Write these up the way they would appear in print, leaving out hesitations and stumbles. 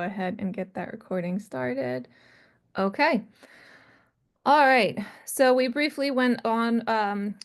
ahead and get that recording started. Okay. All right. So we briefly went on,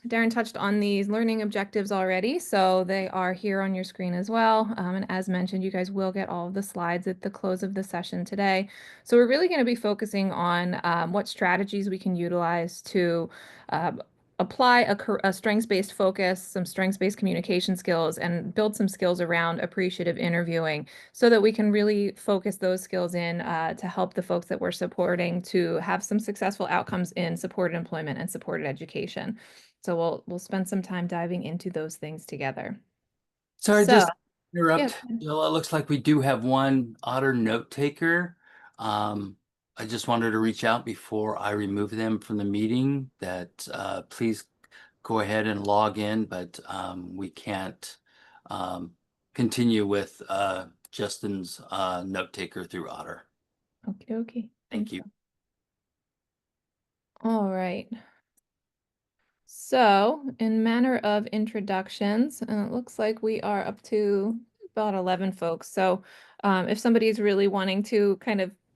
Darren touched on these learning objectives already, so they are here on your screen as well. And as mentioned, you guys will get all of the slides at the close of the session today. So we're really going to be focusing on what strategies we can utilize to uh, apply a strengths-based focus, some strengths-based communication skills, and build some skills around appreciative interviewing so that we can really focus those skills in to help the folks that we're supporting to have some successful outcomes in supported employment and supported education. So we'll spend some time diving into those things together. Sorry, So, just yeah. interrupt. Jill, it looks like we do have one Otter note taker. I just wanted to reach out before I remove them from the meeting that please go ahead and log in, but we can't um, continue with Justin's note taker through Otter. Okay, okay. Thank Thank you. you. All right. So, in manner of introductions, it looks like we are up to about 11 folks. So, if somebody is really wanting to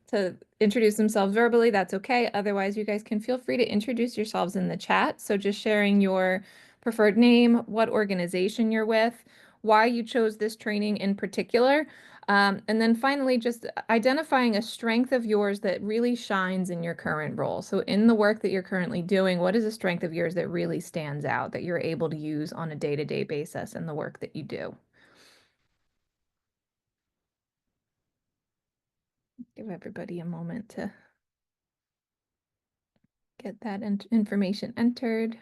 to introduce themselves verbally, that's okay. Otherwise, you guys can feel free to introduce yourselves in the chat. So, just sharing your preferred name, what organization you're with, why you chose this training in particular. And then finally, just identifying a strength of yours that really shines in your current role. So in the work that you're currently doing, what is a strength of yours that really stands out that you're able to use on a day-to-day basis in the work that you do? Give everybody a moment to get that information entered.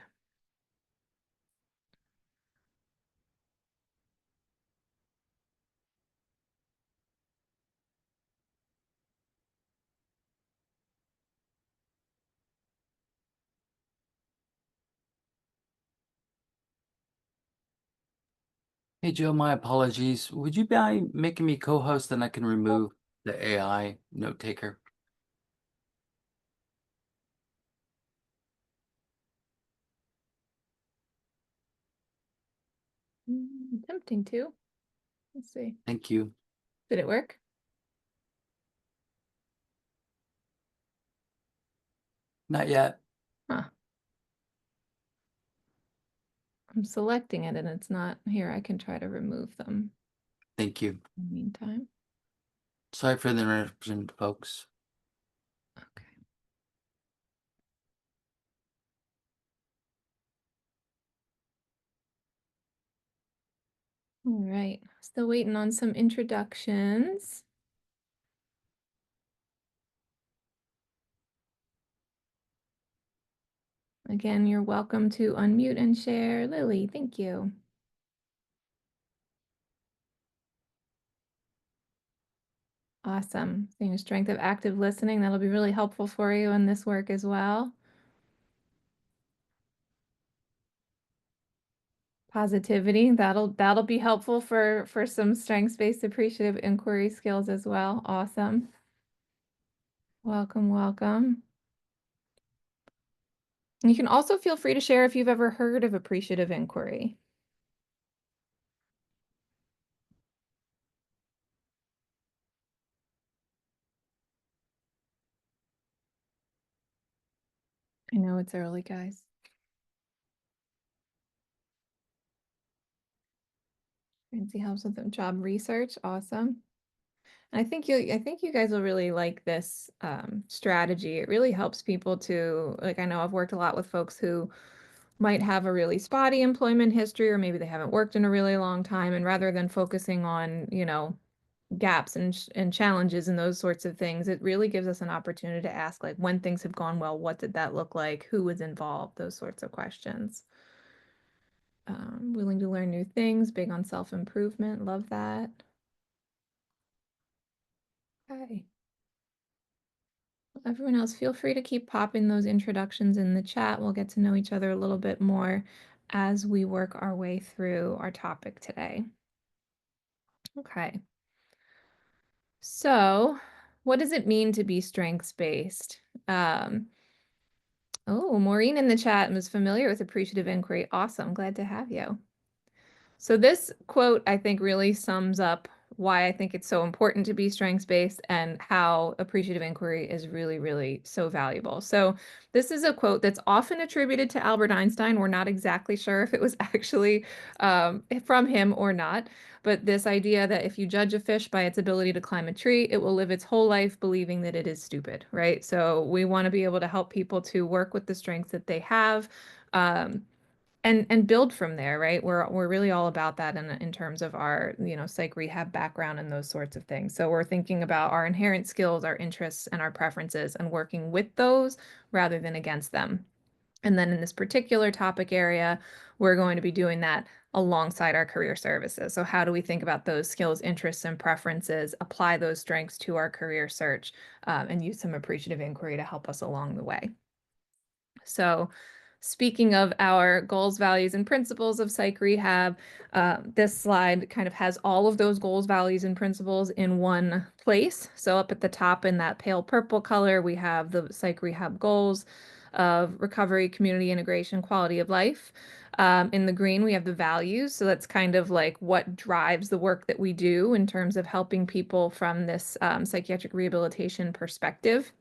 Hey, Joe, my apologies. Would you be making me co-host and I can remove the AI note taker? Tempting to. Let's see. Thank you. Did it work? Not yet. Huh. I'm selecting it and it's not here. I can try to remove them Thank you. in the meantime. Sorry for the interruption, folks. Okay. All right. Still waiting on some introductions. Again, you're welcome to unmute and share. Lily, thank you. Awesome. Seeing a strength of active listening, that'll be really helpful for you in this work as well. Positivity, that'll be helpful for some strengths-based appreciative inquiry skills as well. Awesome. Welcome, welcome. You can also feel free to share if you've ever heard of appreciative inquiry. I know it's early, guys. Fancy helps with the job research. Awesome. I think you guys will really like this strategy. It really helps people to, like, I know I've worked a lot with folks who might have a really spotty employment history, or maybe they haven't worked in a really long time. And rather than focusing on, gaps and challenges and those sorts of things, it really gives us an opportunity to ask, like, when things have gone well, what did that look like? Who was involved? Those sorts of questions. Willing to learn new things, big on self-improvement. Love that. Okay. Everyone else, feel free to keep popping those introductions in the chat. We'll get to know each other a little bit more as we work our way through our topic today. Okay. So, what does it mean to be strengths-based? Oh, Maureen in the chat was familiar with appreciative inquiry. Awesome. Glad to have you. So this quote, I think, really sums up why I think it's so important to be strengths-based and how appreciative inquiry is really, really so valuable. So this is a quote that's often attributed to Albert Einstein. We're not exactly sure if it was actually from him or not, but this idea that if you judge a fish by its ability to climb a tree, it will live its whole life believing that it is stupid, right? So we want to be able to help people to work with the strengths that they have. Um, and build from there, right? We're really all about that in terms of our, psych rehab background and those sorts of things. So we're thinking about our inherent skills, our interests, and our preferences, and working with those rather than against them. And then in this particular topic area, we're going to be doing that alongside our career services. So how do we think about those skills, interests, and preferences, apply those strengths to our career search, and use some appreciative inquiry to help us along the way? So, speaking of our goals, values, and principles of psych rehab, this slide kind of has all of those goals, values, and principles in one place. So, up at the top in that pale purple color, we have the psych rehab goals of recovery, community integration, quality of life. In the green, we have the values. So, that's kind of like what drives the work that we do in terms of helping people from this psychiatric rehabilitation perspective.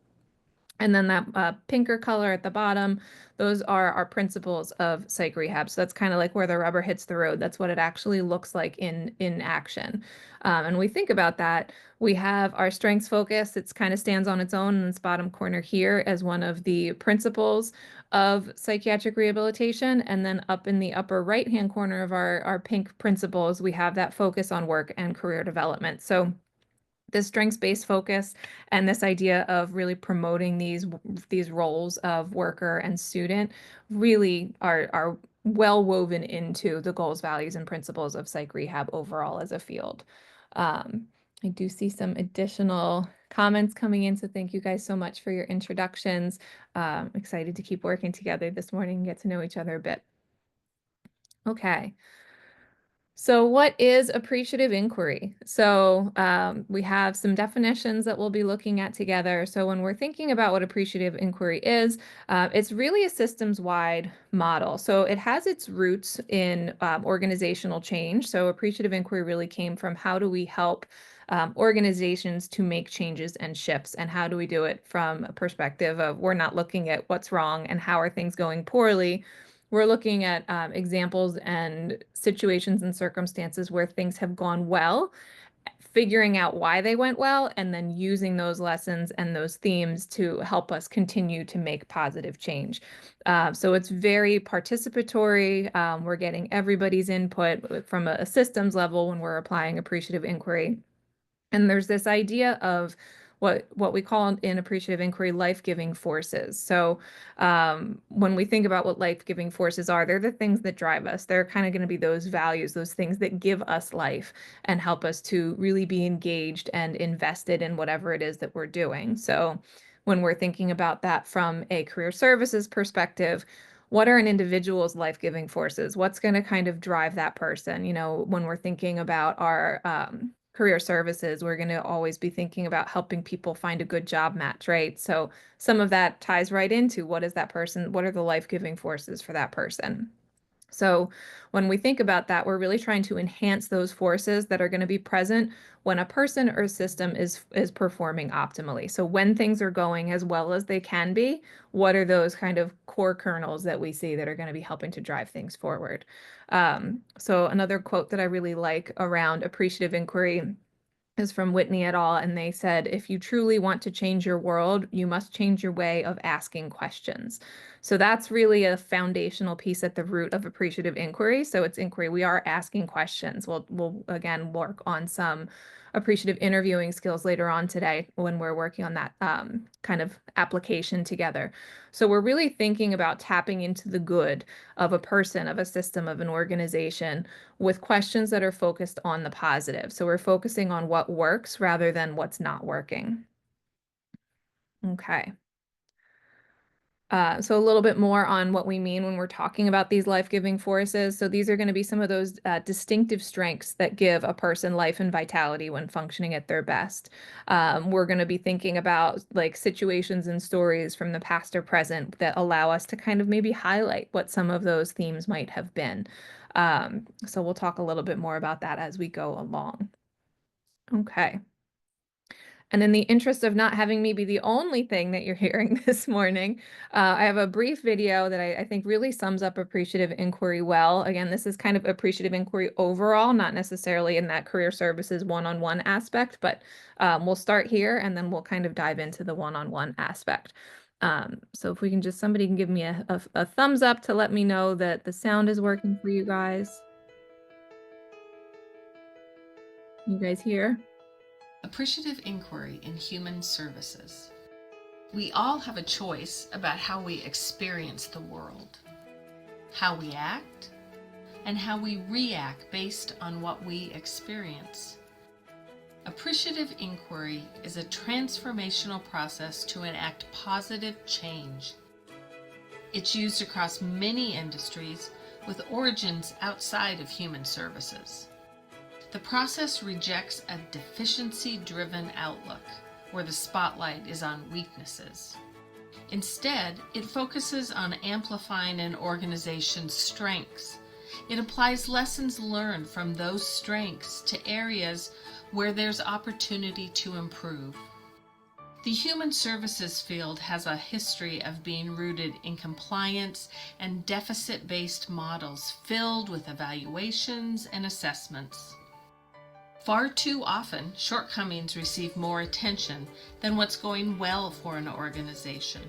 And then that pinker color at the bottom, those are our principles of psych rehab. So that's kind of like where the rubber hits the road. That's what it actually looks like in action. And we think about that. We have our strengths focus. It's kind of stands on its own in this bottom corner here as one of the principles of psychiatric rehabilitation. And then up in the upper right-hand corner of our pink principles, we have that focus on work and career development. So this strengths-based focus and this idea of really promoting these roles of worker and student really are well woven into the goals, values, and principles of psych rehab overall as a field. Um, I do see some additional comments coming in, so thank you guys so much for your introductions. Excited to keep working together this morning and get to know each other a bit. Okay. So what is appreciative inquiry? So we have some definitions that we'll be looking at together. So when we're thinking about what appreciative inquiry is, it's really a systems-wide model. So it has its roots in organizational change. So appreciative inquiry really came from how do we help organizations to make changes and shifts, and how do we do it from a perspective of we're not looking at what's wrong and how are things going poorly. We're looking at examples and situations and circumstances where things have gone well, figuring out why they went well, and then using those lessons and those themes to help us continue to make positive change. So it's very participatory. We're getting everybody's input from a systems level when we're applying appreciative inquiry. And there's this idea of what we call in appreciative inquiry life-giving forces. So when we think about what life-giving forces are, they're the things that drive us. They're kind of going to be those values, those things that give us life and help us to really be engaged and invested in whatever it is that we're doing. So when we're thinking about that from a career services perspective, what are an individual's life-giving forces? What's going to kind of drive that person? When we're thinking about our career services, we're going to always be thinking about helping people find a good job match, right? So some of that ties right into what is that person, what are the life-giving forces for that person? So when we think about that, we're really trying to enhance those forces that are going to be present when a person or system is performing optimally. So when things are going as well as they can be, what are those kind of core kernels that we see that are going to be helping to drive things forward? So another quote that I really like around appreciative inquiry is from Whitney et al. And they said, if you truly want to change your world, you must change your way of asking questions. So that's really a foundational piece at the root of appreciative inquiry. So it's inquiry. We are asking questions. We'll again work on some appreciative interviewing skills later on today when we're working on that kind of application together. So we're really thinking about tapping into the good of a person, of a system, of an organization with questions that are focused on the positive. So we're focusing on what works rather than what's not working. Okay. So a little bit more on what we mean when we're talking about these life-giving forces. So these are going to be some of those distinctive strengths that give a person life and vitality when functioning at their best. We're going to be thinking about like situations and stories from the past or present that allow us to kind of maybe highlight what some of those themes might have been. So we'll talk a little bit more about that as we go along. Okay. And in the interest of not having me be the only thing that you're hearing this morning, I have a brief video that I think really sums up appreciative inquiry well. Again, this is kind of appreciative inquiry overall, not necessarily in that career services one-on-one aspect, but we'll start here and then we'll kind of dive into the one-on-one aspect. So if we can just, somebody can give me a thumbs up to let me know that the sound is working for you guys. You guys hear? Appreciative inquiry in human services. We all have a choice about how we experience the world, how we act, and how we react based on what we experience. Appreciative inquiry is a transformational process to enact positive change. It's used across many industries with origins outside of human services. The process rejects a deficiency-driven outlook, where the spotlight is on weaknesses. Instead, it focuses on amplifying an organization's strengths. It applies lessons learned from those strengths to areas where there's opportunity to improve. The human services field has a history of being rooted in compliance and deficit-based models filled with evaluations and assessments. Far too often, shortcomings receive more attention than what's going well for an organization.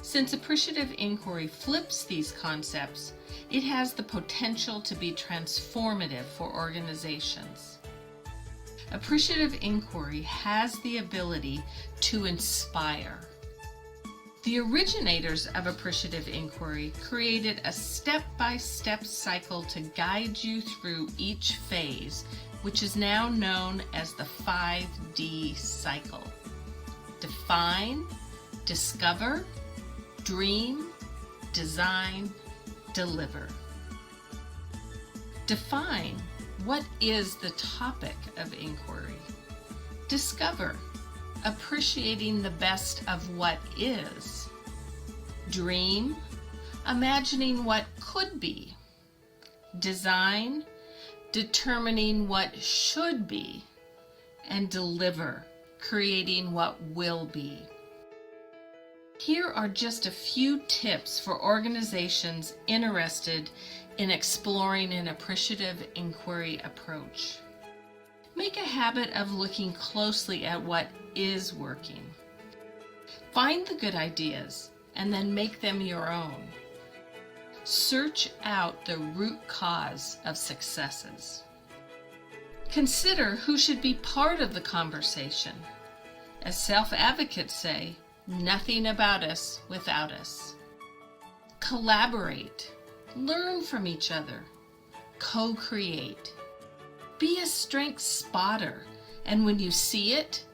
Since appreciative inquiry flips these concepts, it has the potential to be transformative for organizations. Appreciative inquiry has the ability to inspire. The originators of appreciative inquiry created a step-by-step cycle to guide you through each phase, which is now known as the 5D cycle. Define, discover, dream, design, deliver. Define. What is the topic of inquiry? Discover. Appreciating the best of what is. Dream. Imagining what could be. Design. Determining what should be. And deliver. Creating what will be. Here are just a few tips for organizations interested in exploring an appreciative inquiry approach. Make a habit of looking closely at what is working. Find the good ideas and then make them your own. Search out the root cause of successes. Consider who should be part of the conversation. As self-advocates say, nothing about us without us. Collaborate. Learn from each other. Co-create. Be a strength spotter, and when you see it,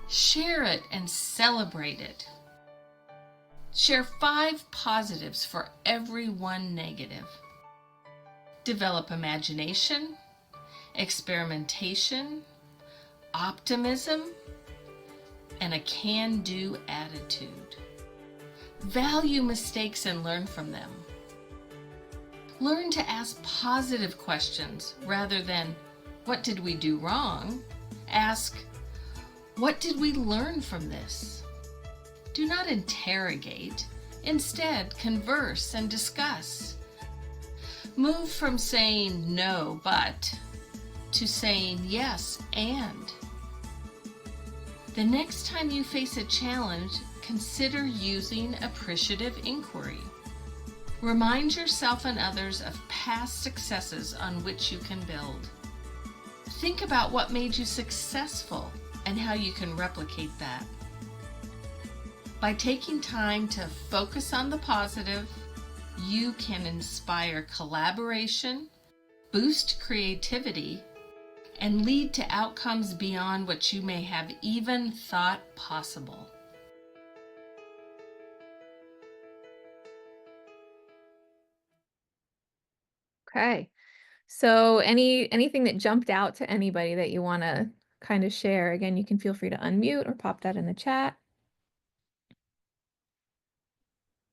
share it and celebrate it. Share 5 positives for every 1 negative. Develop imagination, experimentation, optimism, and a can-do attitude. Value mistakes and learn from them. Learn to ask positive questions rather than, what did we do wrong? Ask, what did we learn from this? Do not interrogate. Instead, converse and discuss. Move from saying no, but to saying yes, and. The next time you face a challenge, consider using appreciative inquiry. Remind yourself and others of past successes on which you can build. Think about what made you successful and how you can replicate that. By taking time to focus on the positive, you can inspire collaboration, boost creativity, and lead to outcomes beyond what you may have even thought possible. Okay. So anything that jumped out to anybody that you want to kind of share? Again, you can feel free to unmute or pop that in the chat.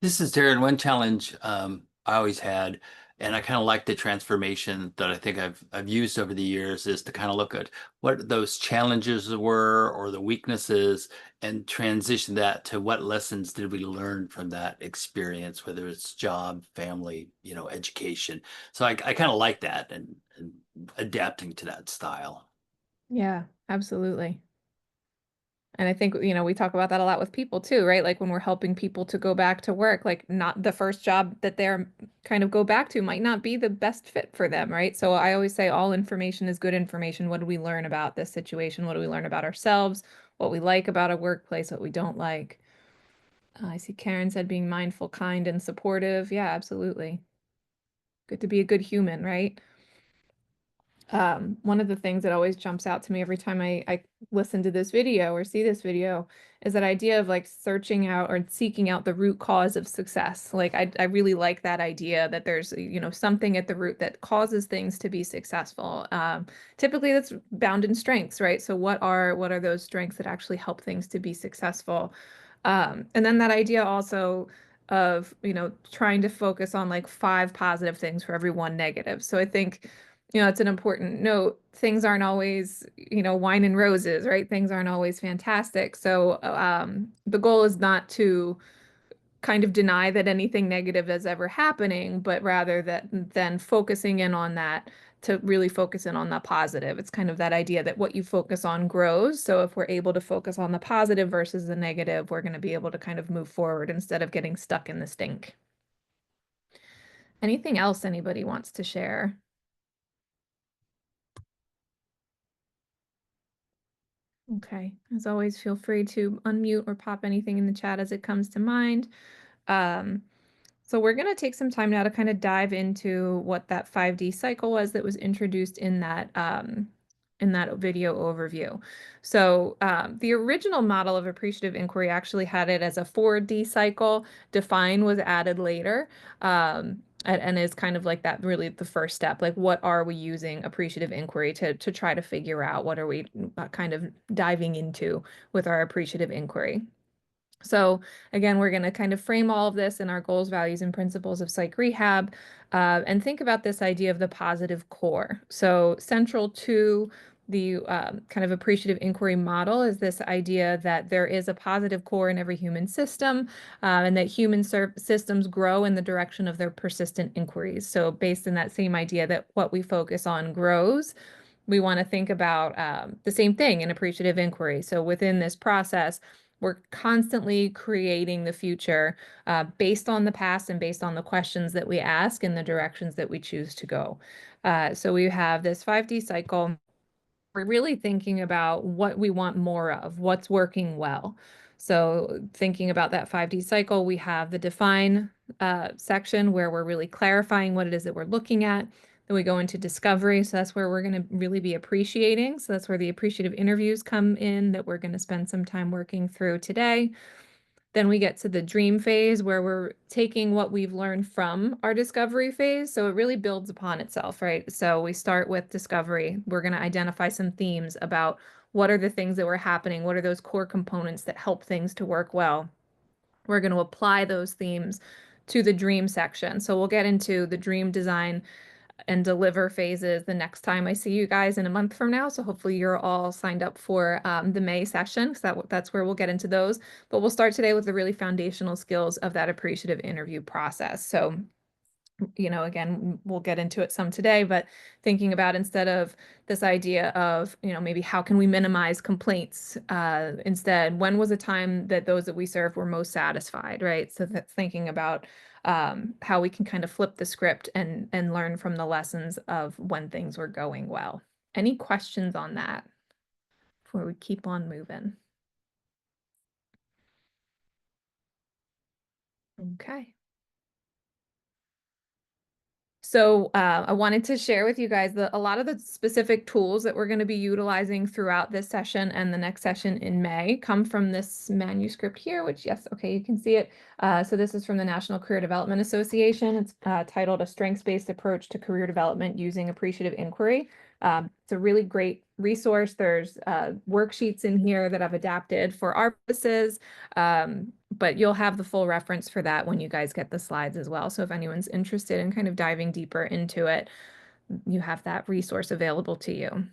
This is Darren. One challenge I always had And I kind of like the transformation that I think I've used over the years is to kind of look at what those challenges were or the weaknesses and transition that to what lessons did we learn from that experience, whether it's job, family, education. So I kind of like that and adapting to that style. Yeah, absolutely. And I think, we talk about that a lot with people too, right? Like when we're helping people to go back to work, like not the first job that they're kind of go back to might not be the best fit for them, right? So I always say all information is good information. What do we learn about this situation? What do we learn about ourselves? What we like about a workplace, what we don't like. I see Karen said being mindful, kind, and supportive. Yeah, absolutely. Good to be a good human, right? One of the things that always jumps out to me every time I listen to this video or see this video is that idea of like searching out or seeking out the root cause of success. Like I really like that idea that there's, something at the root that causes things to be successful. Typically that's bound in strengths, right? So what are those strengths that actually help things to be successful? And then that idea also of, trying to focus on like 5 positive things for every 1 negative. So I think it's an important note. Things aren't always, wine and roses, right? Things aren't always fantastic. So the goal is not to kind of deny that anything negative is ever happening, but rather that then focusing in on that to really focus in on the positive. It's kind of that idea that what you focus on grows. So if we're able to focus on the positive versus the negative, we're going to be able to kind of move forward instead of getting stuck in the stink. Anything else anybody wants to share? Okay. As always, feel free to unmute or pop anything in the chat as it comes to mind. Um, so we're going to take some time now to kind of dive into what that 5D cycle was that was introduced in that video overview. So the original model of appreciative inquiry actually had it as a 4D cycle. Define was added later. And is kind of like that really the first step. Like, what are we using appreciative inquiry to try to figure out? What are we kind of diving into with our appreciative inquiry? So again, we're going to kind of frame all of this in our goals, values, and principles of psych rehab, and think about this idea of the positive core. So central to the kind of appreciative inquiry model is this idea that there is a positive core in every human system, and that human systems grow in the direction of their persistent inquiries. So based on that same idea that what we focus on grows, we want to think about the same thing in appreciative inquiry. So within this process, we're constantly creating the future based on the past and based on the questions that we ask and the directions that we choose to go. So we have this 5D cycle. We're really thinking about what we want more of, what's working well. So thinking about that 5D cycle, we have the define section where we're really clarifying what it is that we're looking at. Then we go into discovery. So that's where we're going to really be appreciating. So that's where the appreciative interviews come in that we're going to spend some time working through today. Then we get to the dream phase where we're taking what we've learned from our discovery phase. So it really builds upon itself, right? So we start with discovery. We're going to identify some themes about what are the things that were happening? What are those core components that help things to work well? We're going to apply those themes to the dream section. So we'll get into the dream design and deliver phases the next time I see you guys in a month from now. So hopefully you're all signed up for the May session, because that's where we'll get into those. But we'll start today with the really foundational skills of that appreciative interview process. So again, we'll get into it some today, but thinking about instead of this idea of, maybe how can we minimize complaints, instead, when was a time that those that we served were most satisfied, right? So that's thinking about how we can kind of flip the script and learn from the lessons of when things were going well. Any questions on that before we keep on moving? Okay. So I wanted to share with you guys a lot of the specific tools that we're going to be utilizing throughout this session and the next session in May come from this manuscript here, which, yes, okay, you can see it. So this is from the National Career Development Association. It's titled A Strengths-Based Approach to Career Development Using Appreciative Inquiry. It's a really great resource. There's worksheets in here that I've adapted for our purposes, but you'll have the full reference for that when you guys get the slides as well. So if anyone's interested in kind of diving deeper into it, you have that resource available to you.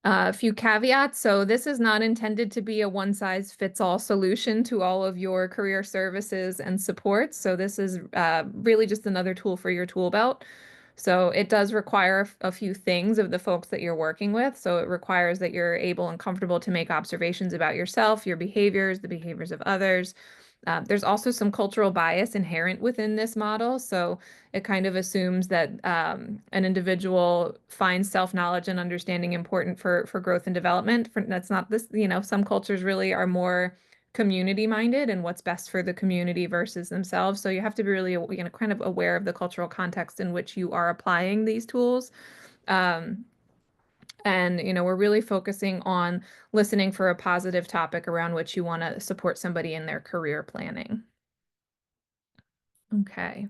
A few caveats. So this is not intended to be a one-size-fits-all solution to all of your career services and supports. So this is really just another tool for your tool belt. So it does require a few things of the folks that you're working with. So it requires that you're able and comfortable to make observations about yourself, your behaviors, the behaviors of others. There's also some cultural bias inherent within this model. So it kind of assumes that an individual finds self-knowledge and understanding important for growth and development. That's not this, some cultures really are more community minded and what's best for the community versus themselves. So you have to be really, kind of aware of the cultural context in which you are applying these tools. And, we're really focusing on listening for a positive topic around which you want to support somebody in their career planning. Okay.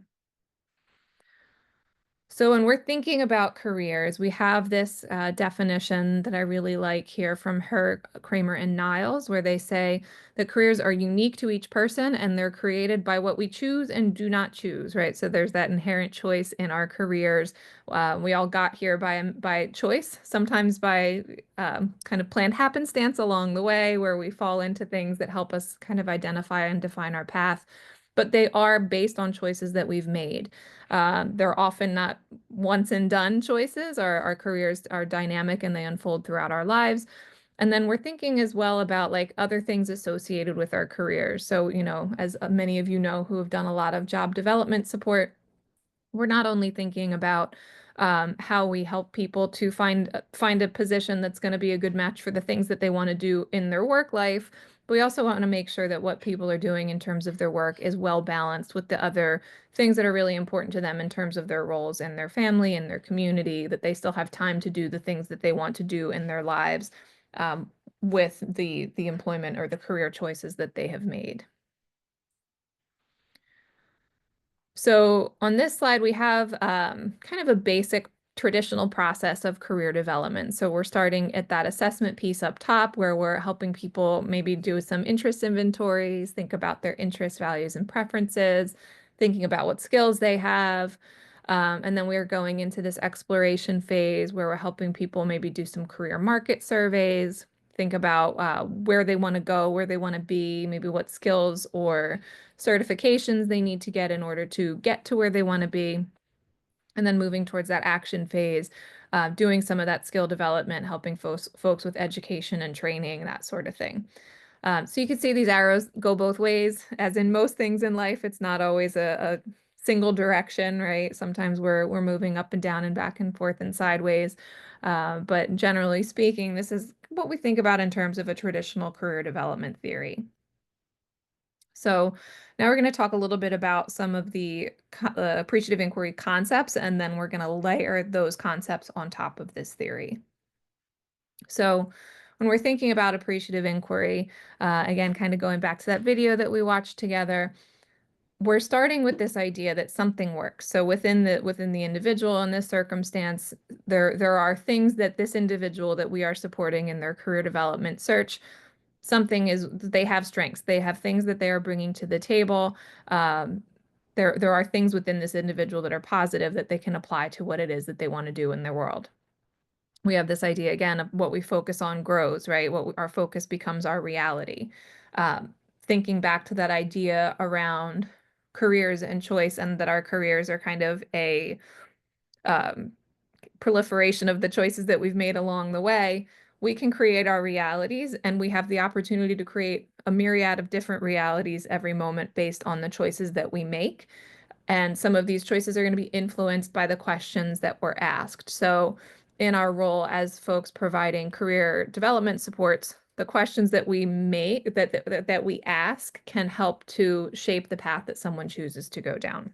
So when we're thinking about careers, we have this definition that I really like here from her, Kramer, and Niles, where they say that careers are unique to each person and they're created by what we choose and do not choose, right? So there's that inherent choice in our careers. We all got here by choice, sometimes by kind of planned happenstance along the way, where we fall into things that help us kind of identify and define our path. But they are based on choices that we've made. They're often not once and done choices. Our careers are dynamic and they unfold throughout our lives. And then we're thinking as well about like other things associated with our careers. So, as many of you know who have done a lot of job development support, we're not only thinking about how we help people to find a position that's going to be a good match for the things that they want to do in their work life. But we also want to make sure that what people are doing in terms of their work is well balanced with the other things that are really important to them in terms of their roles in their family and their community, that they still have time to do the things that they want to do in their lives with the employment or the career choices that they have made. So on this slide, we have kind of a basic traditional process of career development. So we're starting at that assessment piece up top where we're helping people maybe do some interest inventories, think about their interests, values, and preferences, thinking about what skills they have. And then we're going into this exploration phase where we're helping people maybe do some career market surveys, think about where they want to go, where they want to be, maybe what skills or certifications they need to get in order to get to where they want to be. And then moving towards that action phase, doing some of that skill development, helping folks with education and training, that sort of thing. So you can see these arrows go both ways. As in most things in life, it's not always a single direction, right? Sometimes we're moving up and down and back and forth and sideways. But generally speaking, this is what we think about in terms of a traditional career development theory. So now we're going to talk a little bit about some of the appreciative inquiry concepts, and then we're going to layer those concepts on top of this theory. So when we're thinking about appreciative inquiry, again, kind of going back to that video that we watched together, we're starting with this idea that something works. So within the individual in this circumstance, there are things that this individual that we are supporting in their career development search, they have strengths, they have things that they are bringing to the table. There are things within this individual that are positive that they can apply to what it is that they want to do in their world. We have this idea again of what we focus on grows, right? Our focus becomes our reality. Thinking back to that idea around careers and choice, and that our careers are kind of a proliferation of the choices that we've made along the way, we can create our realities, and we have the opportunity to create a myriad of different realities every moment based on the choices that we make. And some of these choices are going to be influenced by the questions that were asked. So in our role as folks providing career development supports, the questions that we make, that we ask, can help to shape the path that someone chooses to go down.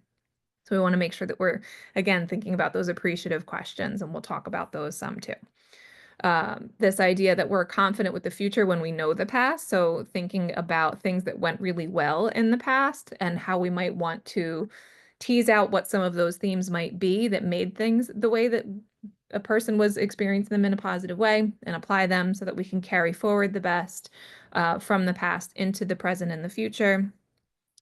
So we want to make sure that we're, again, thinking about those appreciative questions, and we'll talk about those some too. This idea that we're confident with the future when we know the past. So thinking about things that went really well in the past and how we might want to tease out what some of those themes might be that made things the way that a person was experiencing them in a positive way, and apply them so that we can carry forward the best from the past into the present and the future.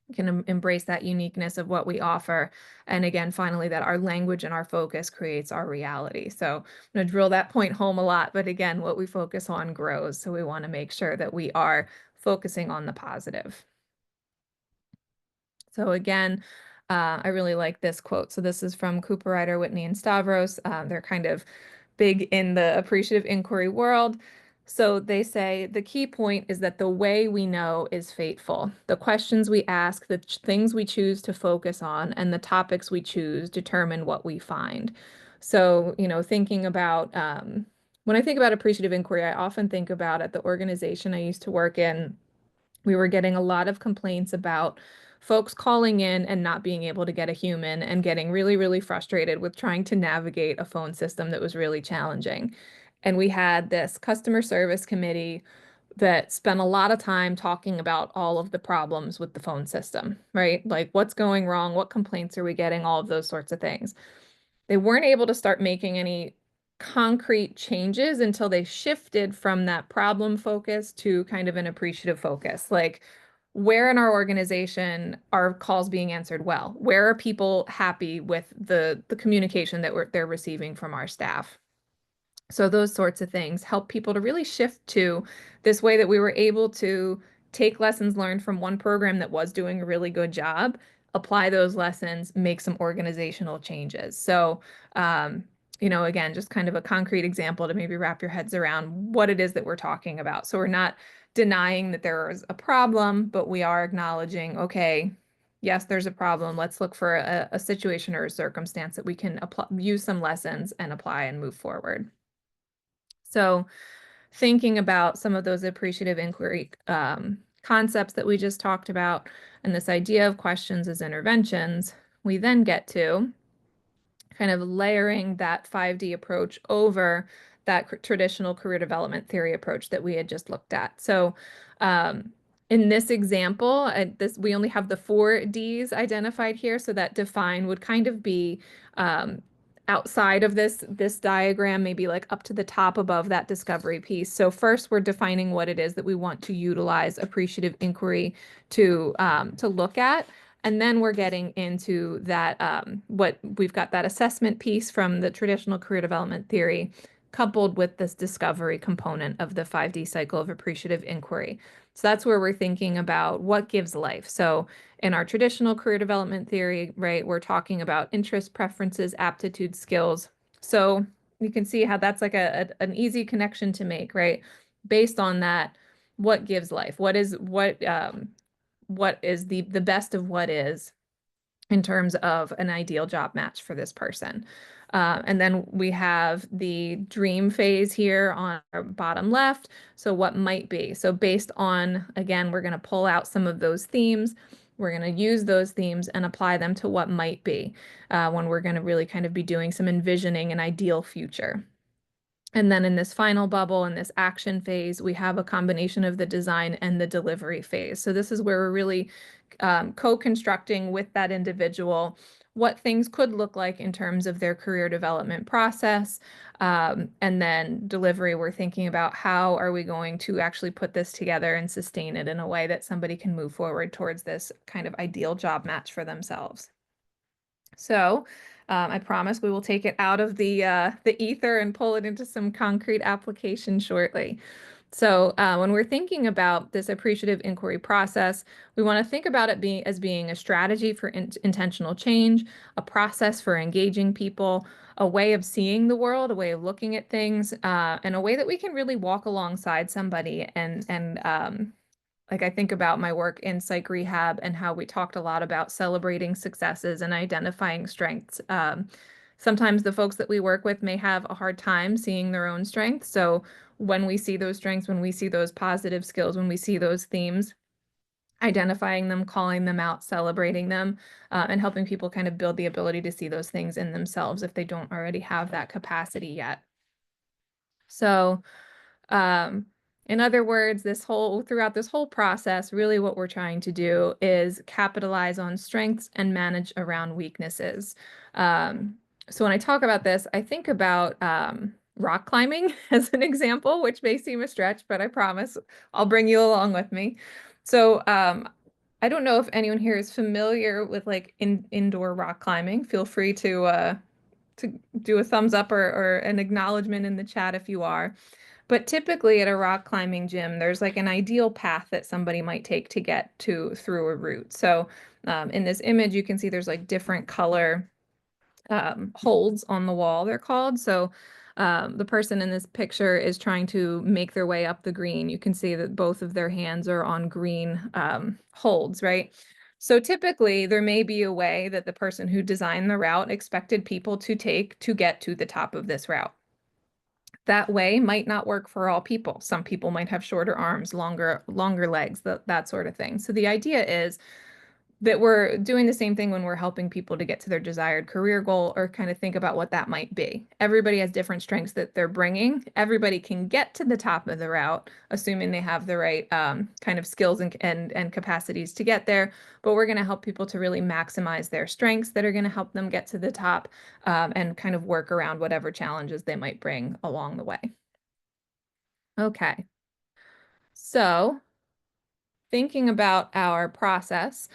We can embrace that uniqueness of what we offer. And again, finally, that our language and our focus creates our reality. So I'm going to drill that point home a lot, but again, what we focus on grows. So we want to make sure that we are focusing on the positive. So again, I really like this quote. So this is from Cooper, Ryder, Whitney, and Stavros. They're kind of big in the appreciative inquiry world. So they say the key point is that the way we know is fateful. The questions we ask, the things we choose to focus on, and the topics we choose determine what we find. So, thinking about when I think about appreciative inquiry, I often think about at the organization I used to work in, we were getting a lot of complaints about folks calling in and not being able to get a human and getting really, really frustrated with trying to navigate a phone system that was really challenging. And we had this customer service committee that spent a lot of time talking about all of the problems with the phone system, right? Like what's going wrong, what complaints are we getting, all of those sorts of things. They weren't able to start making any concrete changes until they shifted from that problem focus to kind of an appreciative focus. Like, where in our organization are calls being answered well? Where are people happy with the communication that they're receiving from our staff? So those sorts of things help people to really shift to this way that we were able to take lessons learned from one program that was doing a really good job, apply those lessons, make some organizational changes. So, again, just kind of a concrete example to maybe wrap your heads around what it is that we're talking about. So we're not denying that there is a problem, but we are acknowledging, okay, yes, there's a problem. Let's look for a situation or a circumstance that we can use some lessons and apply and move forward. So thinking about some of those appreciative inquiry concepts that we just talked about and this idea of questions as interventions, we then get to kind of layering that 5D approach over that traditional career development theory approach that we had just looked at. So in this example, we only have the 4Ds identified here, so that define would kind of be outside of this diagram, maybe like up to the top above that discovery piece. So first, we're defining what it is that we want to utilize appreciative inquiry to look at. And then we're getting into that, what we've got that assessment piece from the traditional career development theory, coupled with this discovery component of the 5D cycle of appreciative inquiry. So that's where we're thinking about what gives life. So in our traditional career development theory, right, we're talking about interests, preferences, aptitudes, skills. So you can see how that's like an easy connection to make, right? Based on that, what gives life? What is the best of what is in terms of an ideal job match for this person. And then we have the dream phase here on our bottom left. So what might be? So based on, again, we're going to pull out some of those themes. We're going to use those themes and apply them to what might be when we're going to really kind of be doing some envisioning an ideal future. And then in this final bubble, in this action phase, we have a combination of the design and the delivery phase. So this is where we're really co-constructing with that individual what things could look like in terms of their career development process. And then delivery, we're thinking about how are we going to actually put this together and sustain it in a way that somebody can move forward towards this kind of ideal job match for themselves. So I promise we will take it out of the ether and pull it into some concrete application shortly. So when we're thinking about this appreciative inquiry process, we want to think about it as being a strategy for intentional change, a process for engaging people, a way of seeing the world, a way of looking at things, and a way that we can really walk alongside somebody and like I think about my work in psych rehab and how we talked a lot about celebrating successes and identifying strengths. Sometimes the folks that we work with may have a hard time seeing their own strengths. So when we see those strengths, when we see those positive skills, when we see those themes, identifying them, calling them out, celebrating them, and helping people kind of build the ability to see those things in themselves if they don't already have that capacity yet. So, um, In other words, throughout this whole process, really what we're trying to do is capitalize on strengths and manage around weaknesses. Um, so when I talk about this, I think about rock climbing as an example, which may seem a stretch, but I promise I'll bring you along with me. So I don't know if anyone here is familiar with like indoor rock climbing. Feel free to do a thumbs up or an acknowledgement in the chat if you are. But typically at a rock climbing gym, there's like an ideal path that somebody might take to get to through a route. So in this image, you can see there's like different color holds on the wall, they're called. So the person in this picture is trying to make their way up the green. You can see that both of their hands are on green holds, right? So typically there may be a way that the person who designed the route expected people to take to get to the top of this route. That way might not work for all people. Some people might have shorter arms, longer legs, that sort of thing. So the idea is that we're doing the same thing when we're helping people to get to their desired career goal or kind of think about what that might be. Everybody has different strengths that they're bringing. Everybody can get to the top of the route, assuming they have the right kind of skills and capacities to get there. But we're going to help people to really maximize their strengths that are going to help them get to the top and kind of work around whatever challenges they might bring along the way. Okay. So thinking about our process,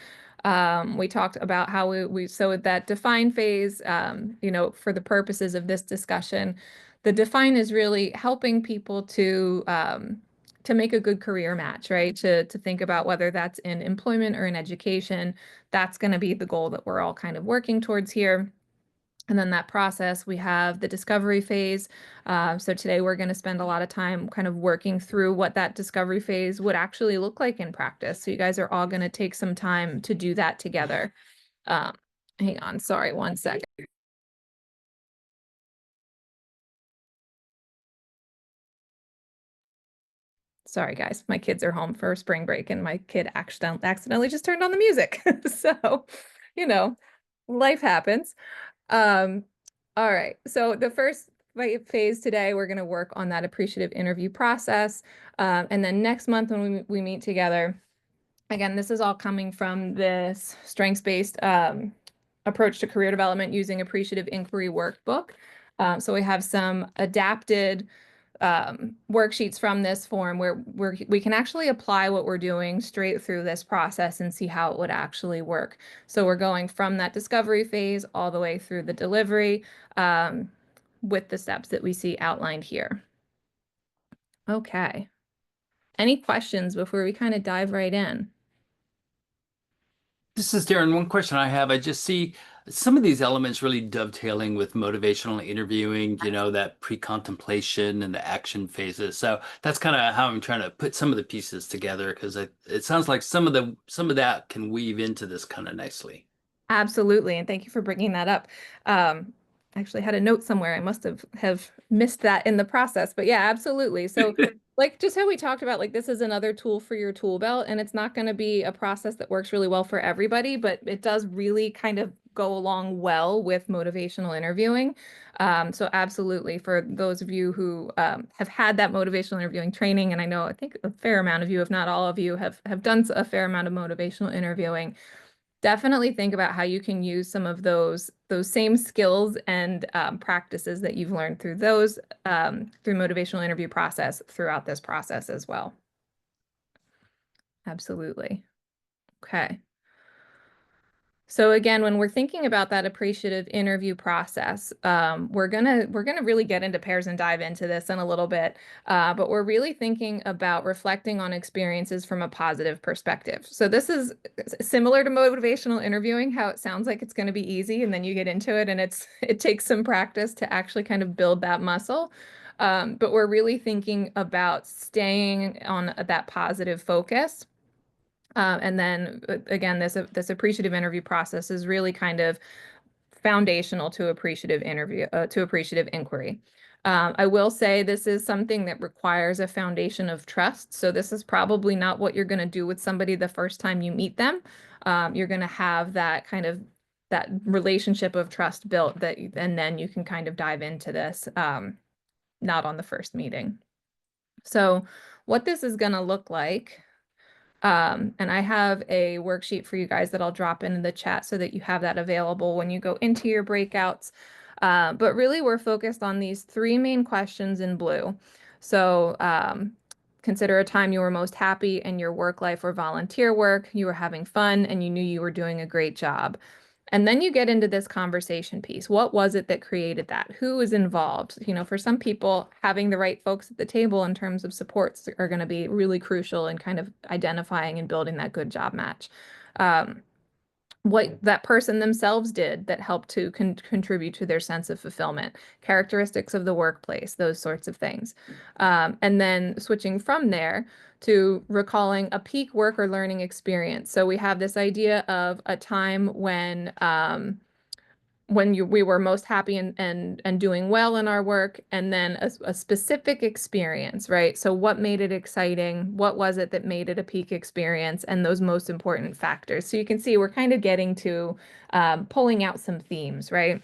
we talked about how so with that define phase, for the purposes of this discussion, the define is really helping people to make a good career match, right? To think about whether that's in employment or in education. That's going to be the goal that we're all kind of working towards here. And then that process, we have the discovery phase. So today we're going to spend a lot of time kind of working through what that discovery phase would actually look like in practice. So you guys are all going to take some time to do that together. Um, Hang on, sorry, one second. Sorry, guys, my kids are home for spring break and my kid accidentally just turned on the music. So, you know, life happens. Um, all right. So the first phase today, we're going to work on that appreciative interview process. And then next month when we meet together, again, this is all coming from this strengths-based approach to career development using appreciative inquiry workbook. So we have some adapted worksheets from this form where we can actually apply what we're doing straight through this process and see how it would actually work. So we're going from that discovery phase all the way through the delivery with the steps that we see outlined here. Okay. Any questions before we kind of dive right in? This is Darren. One question I have, I just see some of these elements really dovetailing with motivational interviewing, that pre-contemplation and the action phases. So that's kind of how I'm trying to put some of the pieces together because it sounds like some of that can weave into this kind of nicely. Absolutely, and thank you for bringing that up. I actually had a note somewhere. I must have missed that in the process, but yeah, absolutely. So like just how we talked about, like this is another tool for your tool belt, and it's not going to be a process that works really well for everybody, but it does really kind of go along well with motivational interviewing. So absolutely, for those of you who have had that motivational interviewing training, and I think a fair amount of you, if not all of you, have done a fair amount of motivational interviewing. Definitely think about how you can use some of those same skills and practices that you've learned through through motivational interview process throughout this process as well. Absolutely. Okay. So again, when we're thinking about that appreciative interview process, we're gonna really get into pairs and dive into this in a little bit, but we're really thinking about reflecting on experiences from a positive perspective. So this is similar to motivational interviewing, how it sounds like it's going to be easy, and then you get into it, and it takes some practice to actually kind of build that muscle. But we're really thinking about staying on that positive focus. And then again, this appreciative interview process is really kind of foundational to appreciative inquiry. I will say this is something that requires a foundation of trust. So this is probably not what you're going to do with somebody the first time you meet them. You're going to have that kind of that relationship of trust built and then you can kind of dive into this, not on the first meeting. So what this is going to look like. And I have a worksheet for you guys that I'll drop into the chat so that you have that available when you go into your breakouts. But really, we're focused on these three main questions in blue. So consider a time you were most happy in your work life or volunteer work, you were having fun, and you knew you were doing a great job. And then you get into this conversation piece. What was it that created that? Who is involved? You know, for some people, having the right folks at the table in terms of supports are going to be really crucial in kind of identifying and building that good job match. Um, what that person themselves did that helped to contribute to their sense of fulfillment, characteristics of the workplace, those sorts of things. And then switching from there to recalling a peak work or learning experience. So we have this idea of a time when we were most happy and doing well in our work, and then a specific experience, right? So what made it exciting? What was it that made it a peak experience? And those most important factors. So you can see we're kind of getting to pulling out some themes, right?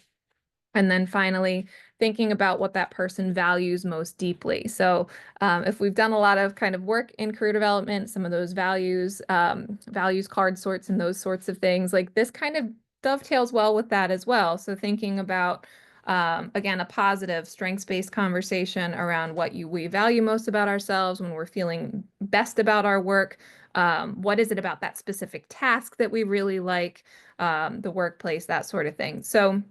And then finally, thinking about what that person values most deeply. So if we've done a lot of kind of work in career development, some of those values card sorts and those sorts of things, like this kind of dovetails well with that as well. So thinking about, again, a positive strengths-based conversation around what we value most about ourselves when we're feeling best about our work. What is it about that specific task that we really like, the workplace, that sort of thing. So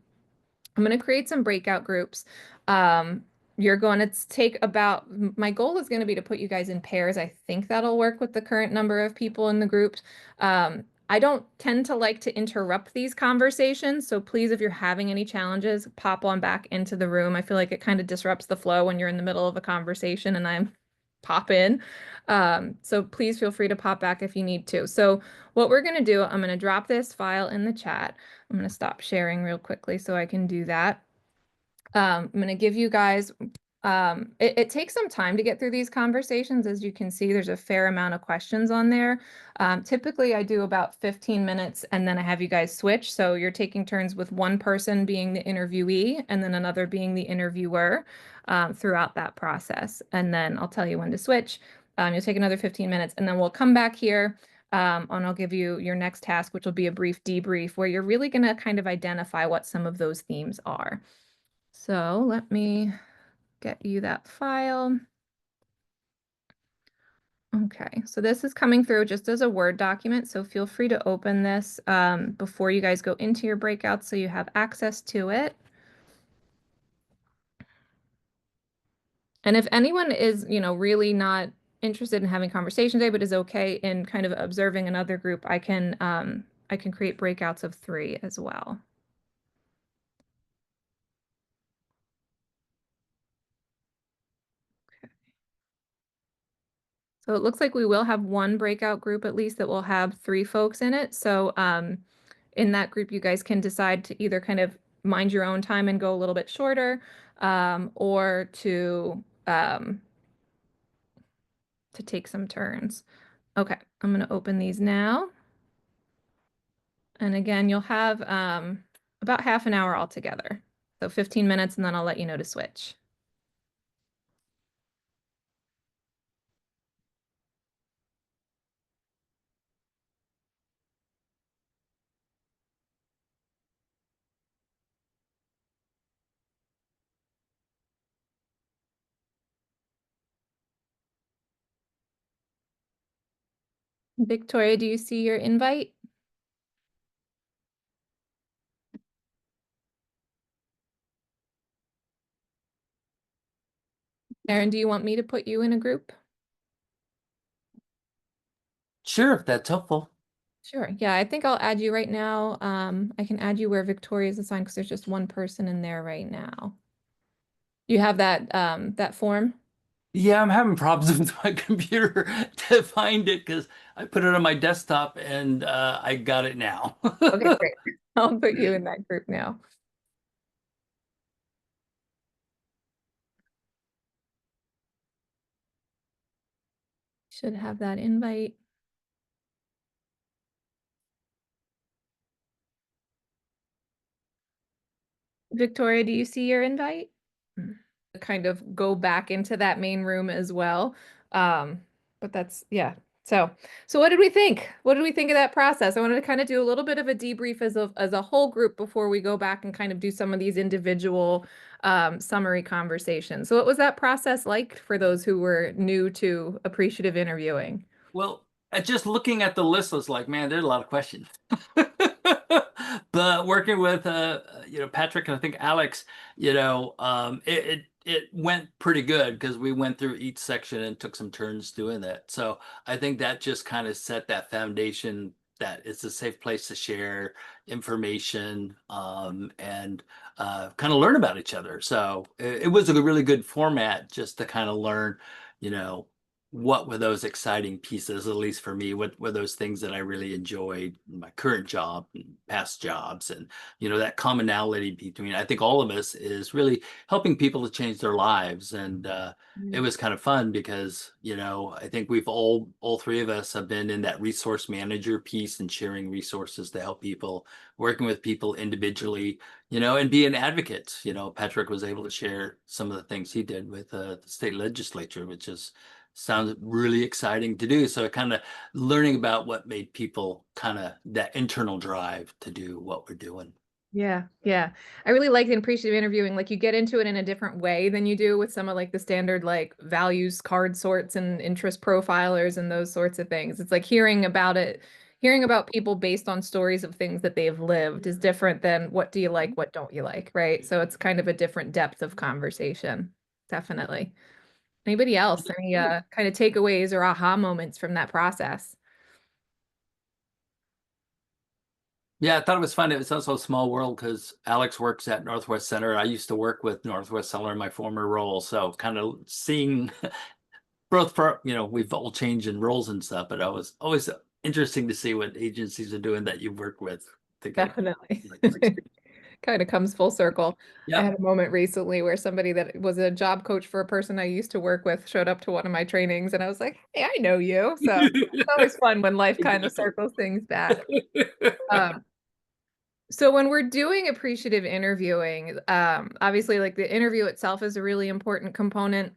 I'm going to create some breakout groups. Um, you're going to take about, my goal is going to be to put you guys in pairs. I think that'll work with the current number of people in the groups. I don't tend to like to interrupt these conversations. So please, if you're having any challenges, pop on back into the room. I feel like it kind of disrupts the flow when you're in the middle of a conversation and I'm pop in. So please feel free to pop back if you need to. So what we're going to do, I'm going to drop this file in the chat. I'm going to stop sharing real quickly so I can do that. I'm going to give you guys, it takes some time to get through these conversations. As you can see, there's a fair amount of questions on there. Typically, I do about 15 minutes and then I have you guys switch. So you're taking turns with one person being the interviewee and then another being the interviewer throughout that process. And then I'll tell you when to switch. You'll take another 15 minutes and then we'll come back here. And I'll give you your next task, which will be a brief debrief where you're really going to kind of identify what some of those themes are. So let me get you that file. Okay, so this is coming through just as a Word document, so feel free to open this before you guys go into your breakouts so you have access to it. And if anyone is, you know, really not interested in having conversation today, but is okay in kind of observing another group, I can create breakouts of 3 as well. So it looks like we will have one breakout group at least that will have 3 folks in it. So in that group, you guys can decide to either kind of mind your own time and go a little bit shorter, or to take some turns. Okay, I'm going to open these now. And again, you'll have about half an hour altogether. So 15 minutes, and then I'll let you know to switch. Victoria, do you see your invite? Erin, do you want me to put you in a group? Sure, if that's helpful. Sure. Yeah, I think I'll add you right now. I can add you where Victoria is assigned because there's just one person in there right now. You have that form? Yeah, I'm having problems with my computer to find it because I put it on my desktop and I got it now. Okay, great. I'll put you in that group now. Should have that invite. Victoria, do you see your invite? Kind of go back into that main room as well. But that's, yeah. So what did we think? What did we think of that process? I wanted to kind of do a little bit of a debrief as a whole group before we go back and kind of do some of these individual summary conversations. So what was that process like for those who were new to appreciative interviewing? Well, just looking at the list was like, man, there's a lot of questions. But working with Patrick and I think Alex, it went pretty good because we went through each section and took some turns doing that. So I think that just kind of set that foundation that it's a safe place to share information and kind of learn about each other. So it was a really good format just to kind of learn, you know, what were those exciting pieces, at least for me, what were those things that I really enjoyed in my current job and past jobs. And, that commonality between, I think all of us is really helping people to change their lives. And it Mm. was kind of fun because, I think we've all three of us have been in that resource manager piece and sharing resources to help people, working with people individually, and be an advocate. Patrick was able to share some of the things he did with the state legislature, which is sounds really exciting to do. So kind of learning about what made people kind of that internal drive to do what we're doing. Yeah, yeah. I really like the appreciative interviewing. Like you get into it in a different way than you do with some of like the standard like values card sorts and interest profilers and those sorts of things. It's like hearing about people based on stories of things that they've lived is different than what do you like, what don't you like, right? So it's kind of a different depth of conversation. Definitely. Anybody else? Any kind of takeaways or aha moments from that process? Yeah, I thought it was fun. It was also a small world because Alex works at Northwest Center. I used to work with Northwest Center in my former role. So kind of seeing both for, we've all changed in roles and stuff, but I was always interesting to see what agencies are doing that you work with to get Definitely. like more experience. Kind of comes full circle. I Yep. had a moment recently where somebody that was a job coach for a person I used to work with showed up to one of my trainings and I was like, hey, I know you. So it's always fun when life kind of Exactly. circles things back. Um, so when we're doing appreciative interviewing, obviously like the interview itself is a really important component.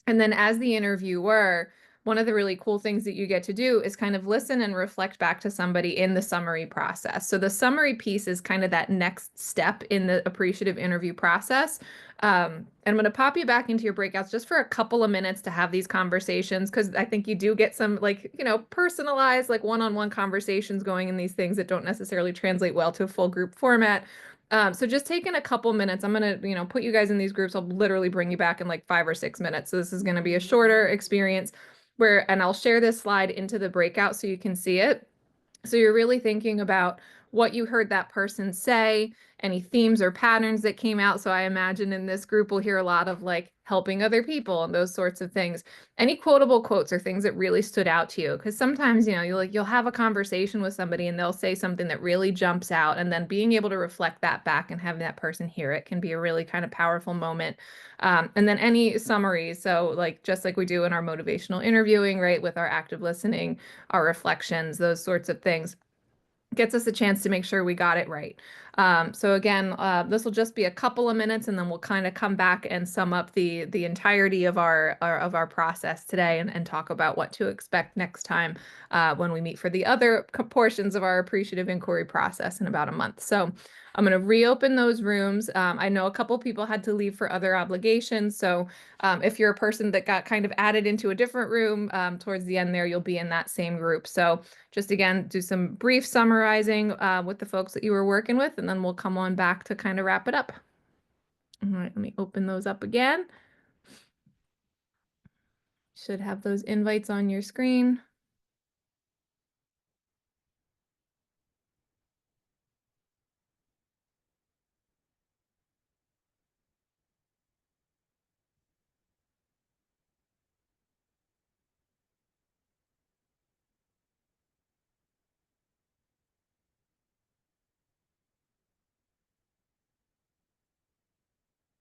And then as the interviewer, one of the really cool things that you get to do is kind of listen and reflect back to somebody in the summary process. So the summary piece is kind of that next step in the appreciative interview process. And I'm going to pop you back into your breakouts just for a couple of minutes to have these conversations because I think you do get some like, personalized, like one-on-one conversations going in these things that don't necessarily translate well to a full group format. So just taking a couple minutes, I'm gonna, put you guys in these groups. I'll literally bring you back in like 5 or 6 minutes. So this is gonna be a shorter experience and I'll share this slide into the breakout so you can see it. So you're really thinking about what you heard that person say, any themes or patterns that came out. So I imagine in this group we'll hear a lot of like helping other people and those sorts of things. Any quotable quotes or things that really stood out to you? Because sometimes, you'll have a conversation with somebody and they'll say something that really jumps out, and then being able to reflect that back and having that person hear it can be a really kind of powerful moment. And then any summaries. So like just like we do in our motivational interviewing, right, with our active listening, our reflections, those sorts of things gets us a chance to make sure we got it right. So again, this will just be a couple of minutes, and then we'll kind of come back and sum up the entirety of our process today, and talk about what to expect next time when we meet for the other portions of our appreciative inquiry process in about a month. So I'm going to reopen those rooms. I know a couple people had to leave for other obligations, so if you're a person that got kind of added into a different room towards the end there, you'll be in that same group. So just again, do some brief summarizing with the folks that you were working with, and then we'll come on back to kind of wrap it up. All right, let me open those up again. Should have those invites on your screen.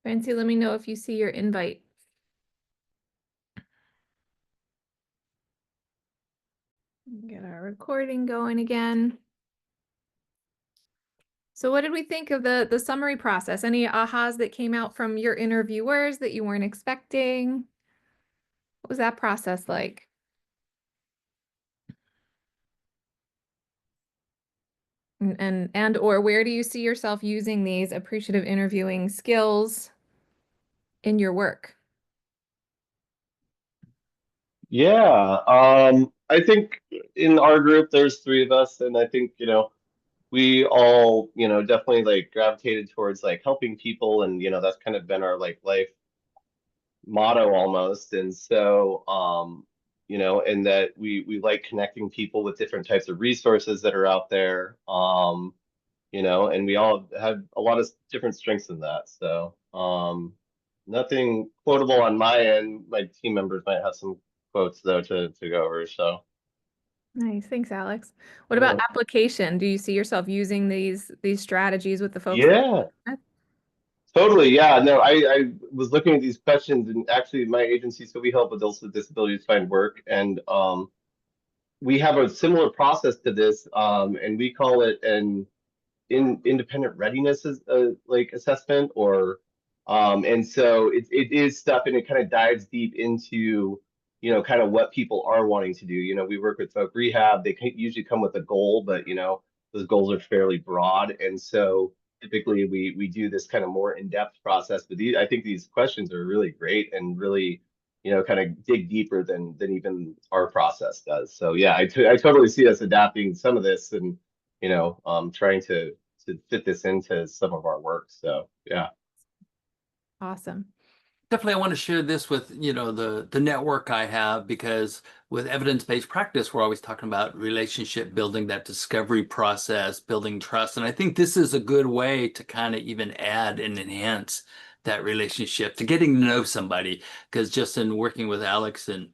Francie, let me know if you see your invite. Get our recording going again. So what did we think of the summary process? Any ahas that came out from your interviewers that you weren't expecting? What was that process like? And or where do you see yourself using these appreciative interviewing skills in your work? Yeah, I think in our group there's three of us, and I think, we all, definitely like gravitated towards like helping people, and that's kind of been our like life motto almost. And so, and that we like connecting people with different types of resources that are out there. And we all have a lot of different strengths in that. So, nothing quotable on my end. My team members might have some quotes though to go over. So, Nice. Thanks, Alex. What about yeah. application? Do you see yourself using these strategies with the folks that Yeah, you're with? totally. Yeah, no, I was looking at these questions, and actually my agency, so we help adults with disabilities find work, and we have a similar process to this, and we call it an independent readiness like assessment, or and so it is stuff, and it kind of dives deep into kind of what people are wanting to do. We work with folk rehab. They usually come with a goal, but those goals are fairly broad, and so typically we do this kind of more in-depth process. But I think these questions are really great and really kind of dig deeper than even our process does. So yeah, I totally see us adapting some of this, and trying to fit this into some of our work. So yeah. Awesome. Definitely, I want to share this with, the network I have, because with evidence-based practice, we're always talking about relationship building, that discovery process, building trust. And I think this is a good way to kind of even add and enhance that relationship to getting to know somebody. Because just in working with Alex and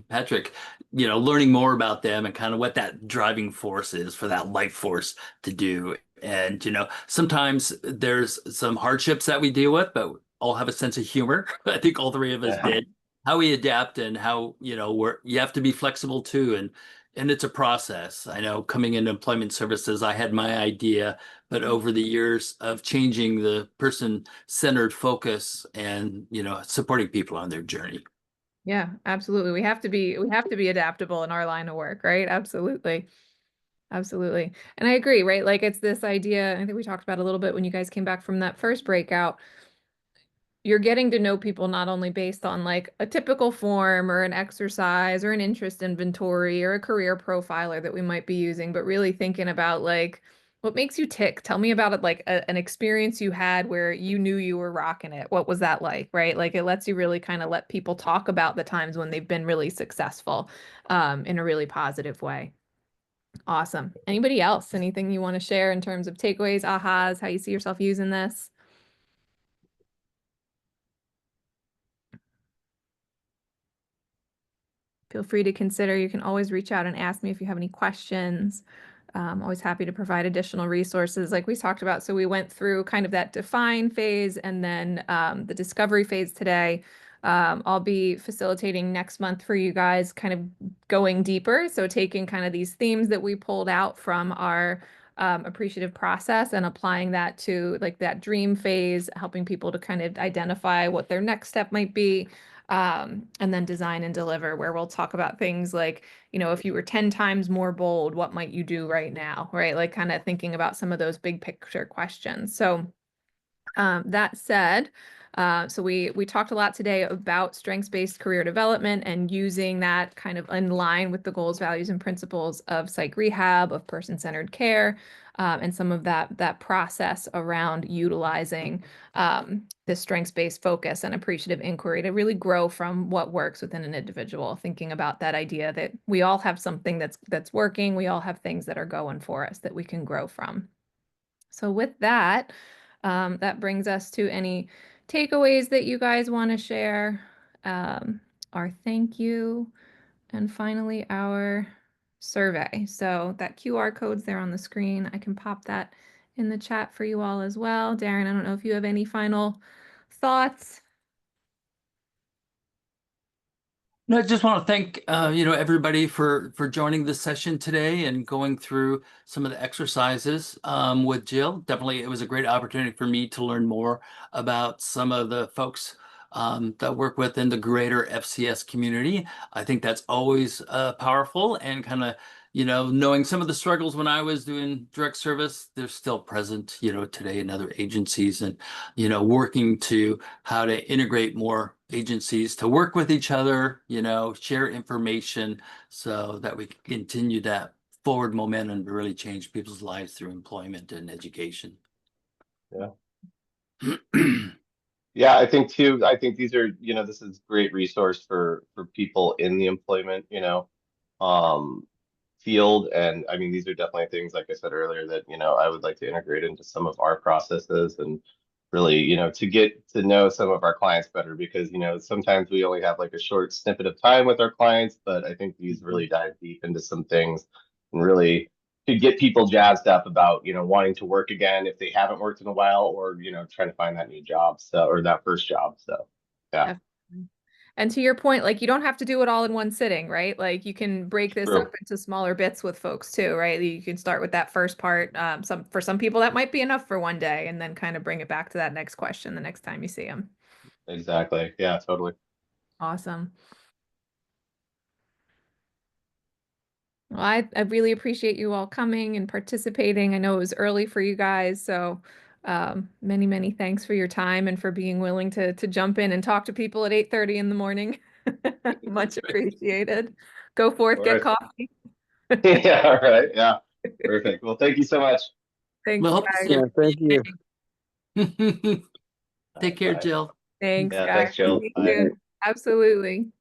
Patrick, learning more about them and kind of what that driving force is for that life force to do. And, sometimes there's some hardships that we deal with, but all have a sense of humor. I think all three of us Yeah. did. How we adapt, and how, you have to be flexible too. And it's a process. I know coming into employment services, I had my idea, but over the years of changing the person-centered focus and, supporting people on their journey. Yeah, absolutely. We have to be adaptable in our line of work, right? Absolutely. Absolutely. And I agree, right? Like it's this idea, I think we talked about a little bit when you guys came back from that first breakout. You're getting to know people not only based on like a typical form or an exercise or an interest inventory or a career profiler that we might be using, but really thinking about like what makes you tick. Tell me about it, like an experience you had where you knew you were rocking it. What was that like, right? Like it lets you really kind of let people talk about the times when they've been really successful in a really positive way. Awesome. Anybody else? Anything you want to share in terms of takeaways, ahas, how you see yourself using this? Feel free to consider. You can always reach out and ask me if you have any questions. Always happy to provide additional resources like we talked about. So we went through kind of that define phase and then the discovery phase today. I'll be facilitating next month for you guys, kind of going deeper. So taking kind of these themes that we pulled out from our appreciative process and applying that to like that dream phase, helping people to kind of identify what their next step might be. And then design and deliver, where we'll talk about things like, if you were 10 times more bold, what might you do right now, right? Like kind of thinking about some of those big picture questions. So that said, so we talked a lot today about strengths-based career development and using that kind of in line with the goals, values, and principles of psych rehab, of person-centered care, and some of that process around utilizing this strengths-based focus and appreciative inquiry to really grow from what works within an individual. Thinking about that idea that we all have something that's working, we all have things that are going for us that we can grow from. So with that, that brings us to any takeaways that you guys want to share, our thank you, and finally our survey. So that QR code's there on the screen. I can pop that in the chat for you all as well. Darren, I don't know if you have any final thoughts. No, I just want to thank everybody for joining this session today and going through some of the exercises with Jill. Definitely, it was a great opportunity for me to learn more about some of the folks that work within the greater FCS community. I think that's always powerful, and kind of, knowing some of the struggles when I was doing direct service, they're still present, today in other agencies, and, working to how to integrate more agencies to work with each other, share information so that we can continue that forward momentum to really change people's lives through employment and education. Yeah. Yeah, I think too, I think these are, this is great resource for people in the employment, um, field. And I mean, these are definitely things, like I said earlier, that, I would like to integrate into some of our processes, and really, to get to know some of our clients better, because, sometimes we only have like a short snippet of time with our clients, but I think these really dive deep into some things and really could get people jazzed up about, wanting to work again if they haven't worked in a while, or, trying to find that new job, so, or that first job. So, yeah, Definitely. And to your point, like you don't have to do it all in one sitting, right? Like you can break this up true. into smaller bits with folks too, right? You can start with that first part. For some people that might be enough for one day, and then kind of bring it back to that next question the next time you see them. Exactly. Yeah, totally. Awesome. Well, I really appreciate you all coming and participating. I know it was early for you guys, so many, many thanks for your time and for being willing to jump in and talk to people at 8:30 in the morning. Much appreciated. Go Of forth, get course. coffee. Yeah, all right. Yeah. Perfect. Well, thank you so much. Thanks, Well, hope to guys. see Yeah, thank you. you. All Take right, care, bye. Jill. Thanks, Yeah, thanks, guys. Jill. You Bye. too. Absolutely.